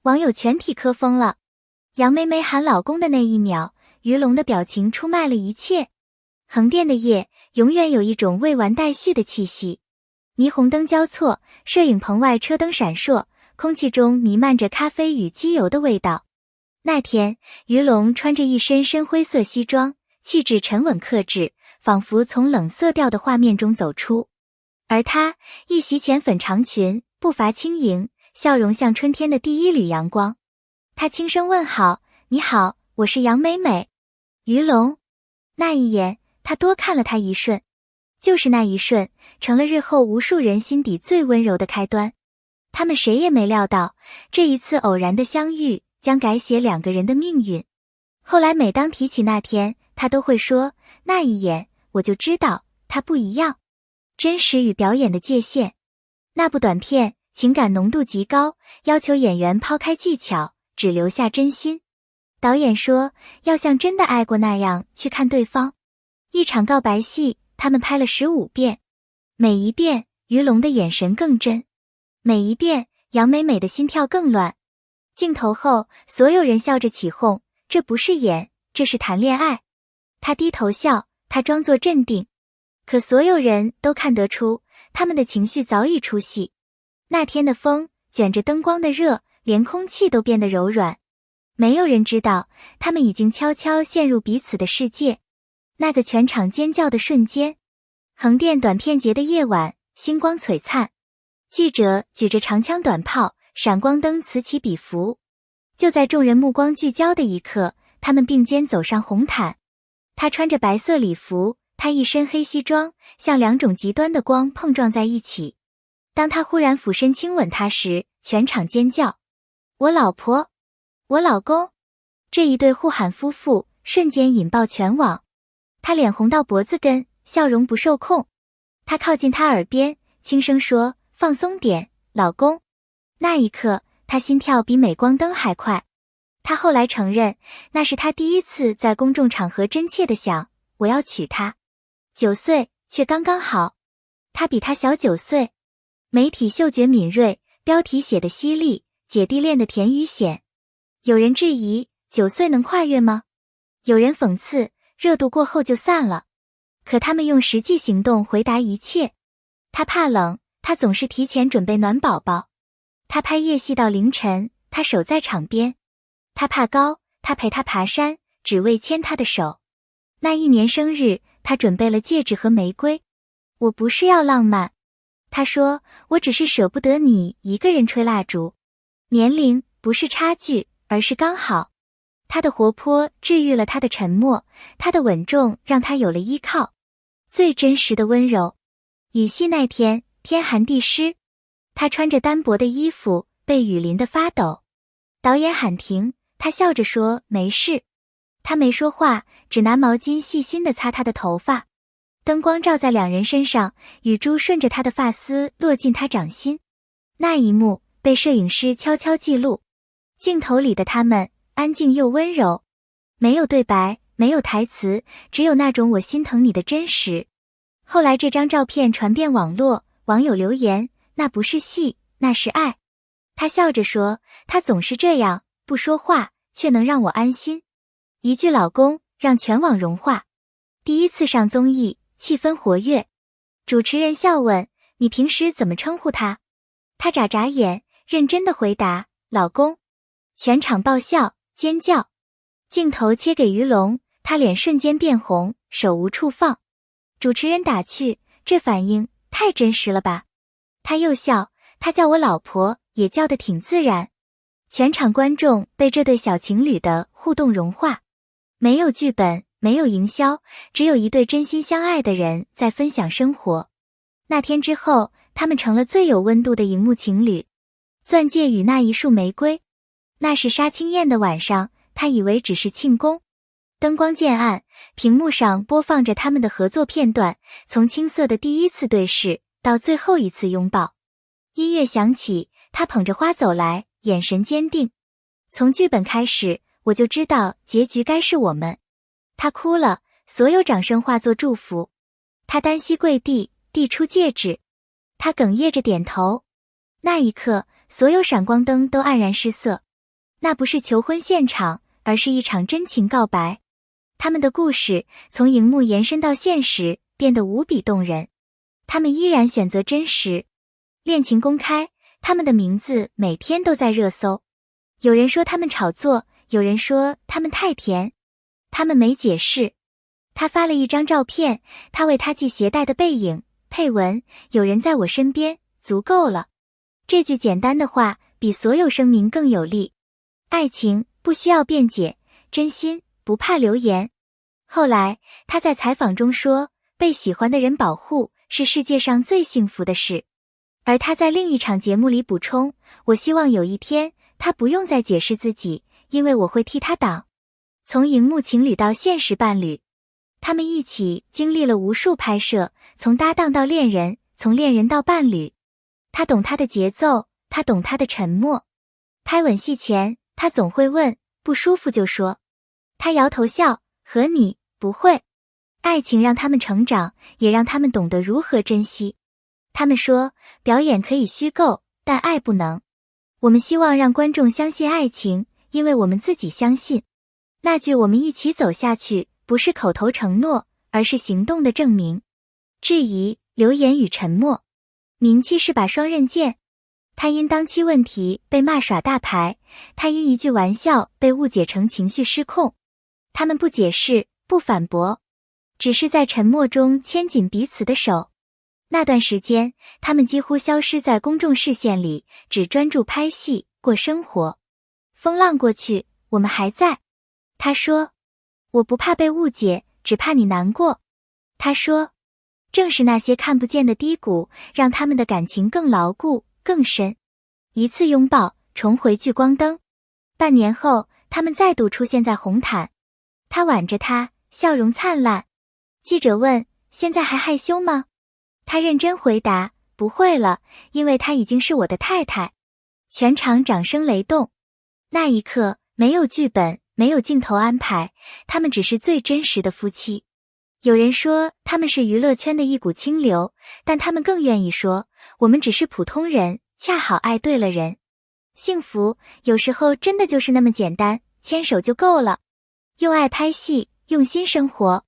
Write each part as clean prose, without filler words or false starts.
网友全体磕疯了。杨梅梅喊老公的那一秒，于龙的表情出卖了一切。横店的夜永远有一种未完待续的气息，霓虹灯交错，摄影棚外车灯闪烁，空气中弥漫着咖啡与机油的味道。那天，于龙穿着一身深灰色西装，气质沉稳克制，仿佛从冷色调的画面中走出。而她一袭浅粉长裙，步伐轻盈，笑容像春天的第一缕阳光。她轻声问好：“你好，我是杨美美。”于龙。那一眼，他多看了她一瞬，就是那一瞬，成了日后无数人心底最温柔的开端。他们谁也没料到，这一次偶然的相遇将改写两个人的命运。后来每当提起那天，他都会说，那一眼我就知道他不一样。真实与表演的界限。那部短片情感浓度极高，要求演员抛开技巧，只留下真心。导演说，要像真的爱过那样去看对方。一场告白戏，他们拍了15遍，每一遍于龙的眼神更真，每一遍杨美美的心跳更乱。镜头后，所有人笑着起哄，这不是演，这是谈恋爱。他低头笑，他装作镇定，可所有人都看得出，他们的情绪早已出戏。那天的风卷着灯光的热，连空气都变得柔软。没有人知道，他们已经悄悄陷入彼此的世界。那个全场尖叫的瞬间，横店短片节的夜晚，星光璀璨，记者举着长枪短炮，闪光灯此起彼伏。就在众人目光聚焦的一刻，他们并肩走上红毯。他穿着白色礼服，他一身黑西装，像两种极端的光碰撞在一起。当他忽然俯身亲吻她时，全场尖叫：我老婆，我老公！这一对互喊夫妇瞬间引爆全网。他脸红到脖子根，笑容不受控。他靠近他耳边，轻声说：放松点，老公。那一刻，他心跳比镁光灯还快。他后来承认，那是他第一次在公众场合真切地想，我要娶她。9岁，却刚刚好。他比他小9岁。媒体嗅觉敏锐，标题写得犀利，姐弟恋的甜与险。有人质疑，9岁能跨越吗？有人讽刺，热度过后就散了。可他们用实际行动回答一切。他怕冷，他总是提前准备暖宝宝。他拍夜戏到凌晨，他守在场边。他怕高，他陪他爬山，只为牵他的手。那一年生日，他准备了戒指和玫瑰。我不是要浪漫，他说，我只是舍不得你一个人吹蜡烛。年龄不是差距，而是刚好。他的活泼治愈了他的沉默，他的稳重让他有了依靠。最真实的温柔。雨戏那天，天寒地湿，他穿着单薄的衣服，被雨淋得发抖。导演喊停，他笑着说没事。他没说话，只拿毛巾细心地擦他的头发。灯光照在两人身上，雨珠顺着他的发丝落进他掌心。那一幕被摄影师悄悄记录。镜头里的他们安静又温柔，没有对白，没有台词，只有那种我心疼你的真实。后来这张照片传遍网络，网友留言，那不是戏，那是爱。他笑着说，他总是这样，不说话，却能让我安心。一句老公，让全网融化。第一次上综艺，气氛活跃。主持人笑问，你平时怎么称呼他？他眨眨眼，认真地回答，老公。全场爆笑尖叫。镜头切给于龙，他脸瞬间变红，手无处放。主持人打趣，这反应太真实了吧。他又笑，他叫我老婆，也叫得挺自然。全场观众被这对小情侣的互动融化。没有剧本，没有营销，只有一对真心相爱的人在分享生活。那天之后，他们成了最有温度的荧幕情侣。钻戒与那一束玫瑰。那是杀青宴的晚上，他以为只是庆功。灯光渐暗，屏幕上播放着他们的合作片段，从青涩的第一次对视到最后一次拥抱。音乐响起，他捧着花走来，眼神坚定。从剧本开始，我就知道结局该是我们。他哭了，所有掌声化作祝福。他单膝跪地，递出戒指。他哽咽着点头。那一刻，所有闪光灯都黯然失色。那不是求婚现场，而是一场真情告白。他们的故事从荧幕延伸到现实，变得无比动人。他们依然选择真实。恋情公开，他们的名字每天都在热搜。有人说他们炒作，有人说他们太甜。他们没解释。他发了一张照片，他为他系鞋带的背影，配文：有人在我身边，足够了。这句简单的话比所有声明更有力。爱情不需要辩解，真心不怕流言。后来他在采访中说，被喜欢的人保护是世界上最幸福的事。而他在另一场节目里补充，我希望有一天他不用再解释自己，因为我会替他挡。从荧幕情侣到现实伴侣，他们一起经历了无数拍摄，从搭档到恋人，从恋人到伴侣。他懂他的节奏，他懂他的沉默。拍吻戏前，他总会问，不舒服就说。他摇头笑，和你不会。爱情让他们成长，也让他们懂得如何珍惜。他们说，表演可以虚构，但爱不能。我们希望让观众相信爱情，因为我们自己相信。那句我们一起走下去，不是口头承诺，而是行动的证明。质疑、流言与沉默。名气是把双刃剑。他因当期问题被骂耍大牌，他因一句玩笑被误解成情绪失控。他们不解释，不反驳，只是在沉默中牵紧彼此的手。那段时间，他们几乎消失在公众视线里，只专注拍戏，过生活。风浪过去，我们还在。他说，我不怕被误解，只怕你难过。他说，正是那些看不见的低谷，让他们的感情更牢固，更深。一次拥抱，重回聚光灯。半年后，他们再度出现在红毯。他挽着她，笑容灿烂。记者问，现在还害羞吗？他认真回答，不会了，因为她已经是我的太太。全场掌声雷动。那一刻，没有剧本，没有镜头安排，他们只是最真实的夫妻。有人说他们是娱乐圈的一股清流，但他们更愿意说，我们只是普通人，恰好爱对了人。幸福有时候真的就是那么简单，牵手就够了。用爱拍戏，用心生活。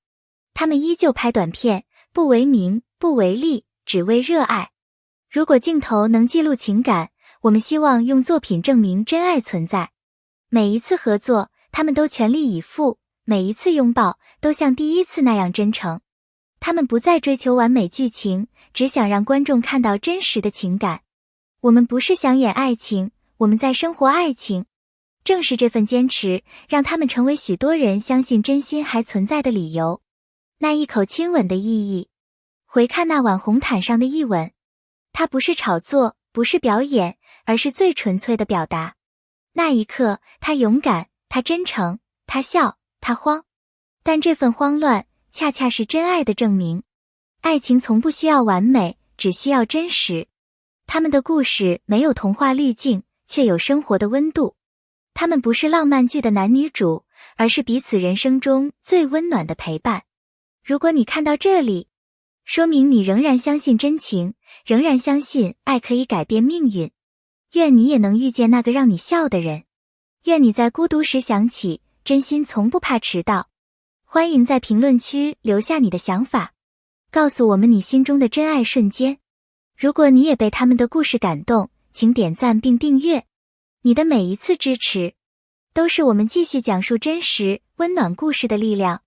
他们依旧拍短片，不为名，不为利，只为热爱。如果镜头能记录情感，我们希望用作品证明真爱存在。每一次合作，他们都全力以赴，每一次拥抱都像第一次那样真诚。他们不再追求完美剧情，只想让观众看到真实的情感。我们不是想演爱情，我们在生活爱情。正是这份坚持，让他们成为许多人相信真心还存在的理由。那一口亲吻的意义。回看那晚红毯上的一吻，它不是炒作，不是表演，而是最纯粹的表达。那一刻，他勇敢，他真诚，他笑，他慌。但这份慌乱，恰恰是真爱的证明。爱情从不需要完美，只需要真实。他们的故事没有童话滤镜，却有生活的温度。他们不是浪漫剧的男女主，而是彼此人生中最温暖的陪伴。如果你看到这里，说明你仍然相信真情，仍然相信爱可以改变命运。愿你也能遇见那个让你笑的人。愿你在孤独时想起，真心从不怕迟到。欢迎在评论区留下你的想法，告诉我们你心中的真爱瞬间。如果你也被他们的故事感动，请点赞并订阅。你的每一次支持，都是我们继续讲述真实、温暖故事的力量。